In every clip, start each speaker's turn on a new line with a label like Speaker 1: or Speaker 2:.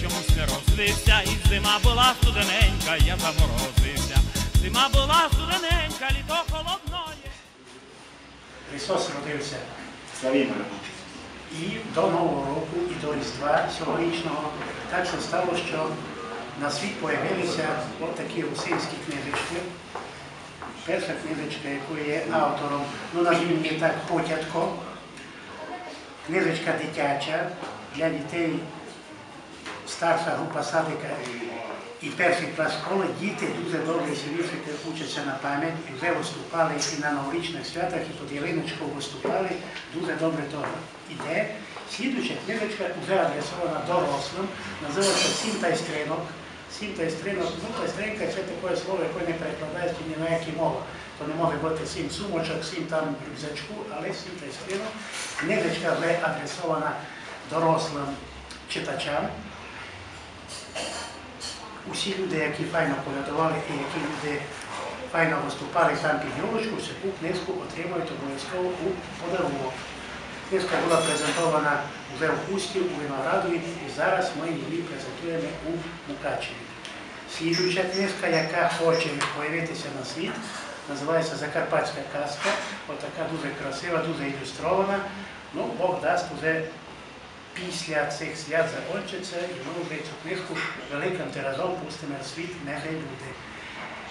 Speaker 1: чомусь не розвився, і зима була студененька, я заморозився. Зима була студененька, літо холодноє.
Speaker 2: Христос родився.
Speaker 3: Славімо.
Speaker 2: І до Нового року, і до Різдва цьогорічного так се стало, що на світ появилися отакі русинські книжечки. Перша книжечка, яку є автором, ну назвімо її так, Потятко. Книжечка дитяча, для дітей старша група садика і перший клас школи. Діти дуже добре ці віршики учаться на пам'ять, і вже виступали і на новорічних святах, і під ялиночкою виступали, дуже добре того іде. Слідуюча книжечка вже адресована дорослим, називається «Сім тайстринок». «Сім тайстринок», ну тайстринка – це таке слово, яке не перекладається ні на які мови. То не може бути 7 сумочок, 7 там рюкзачку, але 7 тайстринок. Книжечка вже адресована дорослим читачам. Усі люди, які файно колядували і які люди файно виступали там під ёлочку, цю книжку отримують обов'язково у подарунок. Книжка була презентована вже в Хусті, у Виноградові, і зараз ми її презентуємо у Мукачеві. Слідуюча книжка, яка хоче з'явитися на світ, називається «Закарпатська казка». Отака дуже красива, дуже ілюстрована. Ну, Бог дасть, вже після цих свят закінчиться, і ми вже цю книжку великим тиражом пустимо в світ «Нехай люди».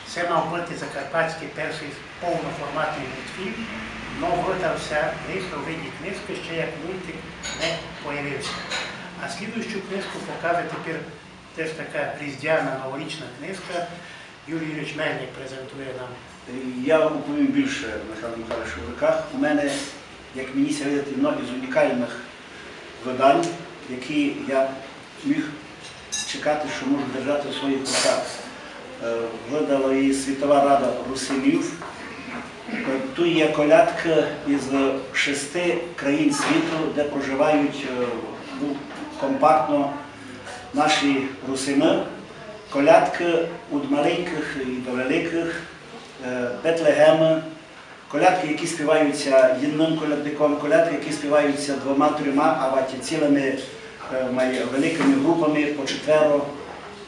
Speaker 2: Це мав бути закарпатський перший повноформатний мультфільм, але виготовився вийшло в виді книжки, ще як мультик не з'явився. А слідуючу книжку покаже тепер теж така різдвяна новорічна книжка. Юрій Юрійович Мельник презентує нам.
Speaker 3: Я оповім більше, Михайло Михайлович, у руках. У мене, як мені видати, одно із унікальних видань, які я міг чекати, що можу держати в своїх руках. Видала її Світова Рада Русинів. Тут є колядки із 6 країн світу, де проживають компактно наші русини. Колядки від маленьких і до великих, Бетлегеми, колядки, які співаються одним колядником, колядки, які співаються 2-3, а цілими великими групами по 4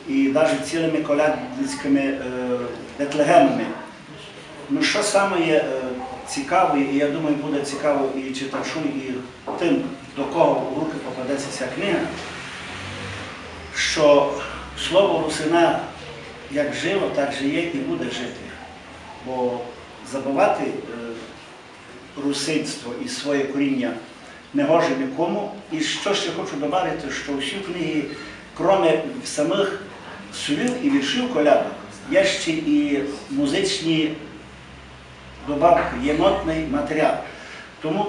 Speaker 3: і навіть цілими колядницькими Бетлегемами. Ну, що саме є цікаво, і я думаю, буде цікаво і читачу, і тим, до кого в руки попадеться ця книга, що слово русина як жило, так жиє і буде жити. Бо забувати русинство і своє коріння не гоже нікому. І що ще хочу додати, що всі книги, крім самих слів і віршів колядок, є ще і музичні добавки, є нотний матеріал. Тому,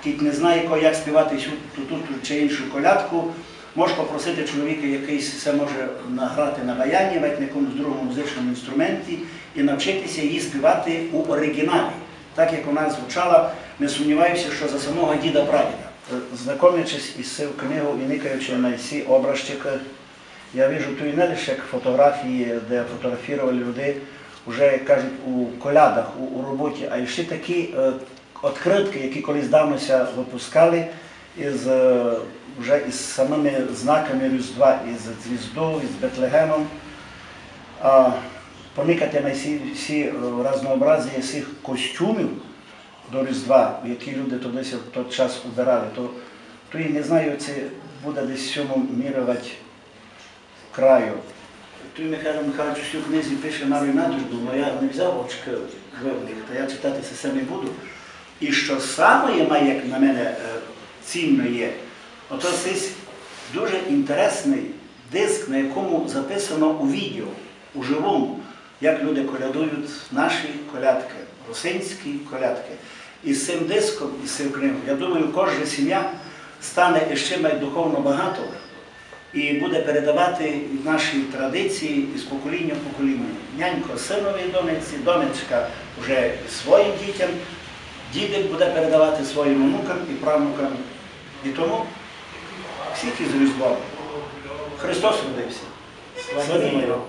Speaker 3: кіт не знає, як співати ту чи іншу колядку, може попросити чоловіка, який все може награти на баяні, навіть на якомусь другому музичному інструменті, і навчитися її співати у оригіналі. Так, як вона звучала, не сумніваюся, що за самого діда-прадіда. Знайомлячись із цією книгою і никаючи на всі образчики, я бачу тут не лише фотографії, де фотографували людей, вже, як кажуть, у колядах, у роботі, а ще такі відкритки, які колись давнося випускали вже із самими знаками Різдва, із Звіздою, із Бетлегемом. Поникати на всі разнообразі всіх костюмів до Різдва, які люди в той час убирали, то я не знаю, це буде десь в цьому мірувати краю. Тут Михайло Михайлович у книзі пише Марію Надежду, але я не взяв очки вивних, та я читати це все не буду. І що саме має, як на мене, цінно є, ото це дуже інтересний диск, на якому записано у відео, у живому, як люди колядують наші колядки, русинські колядки. І з цим диском, і з цим книгом, я думаю, кожна сім'я стане ще духовно багато і буде передавати наші традиції із покоління в покоління. Нянько синові донечці, донечка вже своїм дітям, дідик буде передавати своїм онукам і правнукам. І тому всіх із Різдвом. Христос родився. Слава Богу.